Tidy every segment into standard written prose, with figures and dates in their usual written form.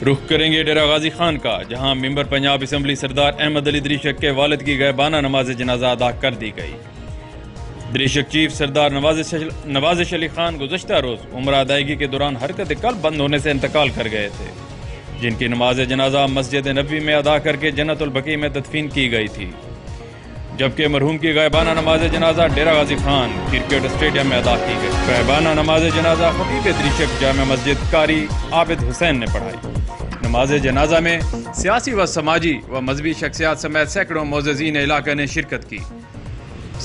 رخ کریں گے ڈیرہ غازی خان کا، جہاں ممبر پنجاب اسمبلی سردار احمد علی دریشک کے والد کی غائبانہ نماز جنازہ ادا کر دی گئی۔ دریشک چیف سردار نوازش علی خان گزشتہ روز عمرہ ادائیگی کے دوران حرکت قلب بند ہونے سے انتقال کر گئے تھے، جن کی نماز جنازہ مسجد نبوی میں ادا کر کے جنت البقیع میں تدفین کی گئی تھی، جبکہ مرحوم کی غائبانہ نماز جنازہ ڈیرہ غازی خان کرکٹ اسٹیڈیم میں ادا کی گئی۔ غائبانہ نماز جنازہ خطیب دریشک جامع مسجد قاری عابد حسین نے پڑھائی۔ نماز جنازہ میں سیاسی و سماجی و مذہبی شخصیات سمیت سینکڑوں معززین علاقہ نے شرکت کی۔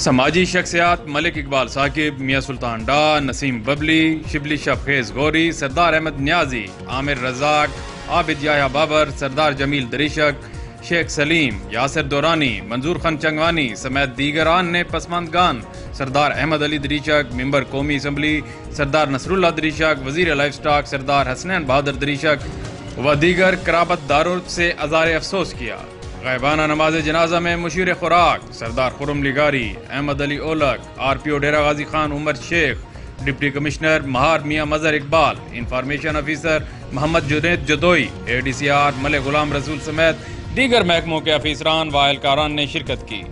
سماجی شخصیات ملک اقبال ثاقب، میاں سلطان ڈار، نسیم ببلی، شبلی شب خیز گوری، سردار احمد نیازی، عامر رزاق، عابد یحییٰ بابر، سردار جمیل دریشک، شیخ سلیم، یاسر دورانی، منظور خان چنگوانی سمیت دیگران نے پسماندگان سردار احمد علی دریشک، ممبر قومی اسمبلی سردار نصر اللہ دریشک، وزیر لائف سٹاک سردار حسنین بہادر دریشک و دیگر قرابت داروں سے اظہار افسوس کیا۔ غائبانہ نماز جنازہ میں مشیر خوراک سردار خرم لگاری، احمد علی اولک، آر پی او ڈیرہ غازی خان عمر شیخ، ڈپٹی کمشنر مہار میاں مظہر اقبال، انفارمیشن آفیسر محمد جنید جدوئی، اے ڈی سی آر ملک غلام رسول سمیت دیگر محکموں کے افیسران و اہلکاران نے شرکت کی۔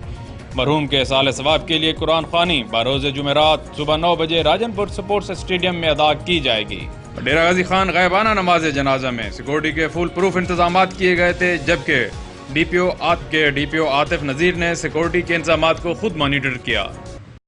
مرحوم کے اصال ثواب کے لیے قرآن خوانی بروز جمعرات صبح 9 بجے راجن پور سپورٹس اسٹیڈیم میں ادا کی جائے گی۔ ڈیرہ غازی خان غائبانہ نماز جنازہ میں سیکورٹی کے فل پروف انتظامات کیے گئے تھے، جبکہ ڈی پی او عاطف نذیر نے سیکورٹی کے انتظامات کو خود مانیٹر کیا۔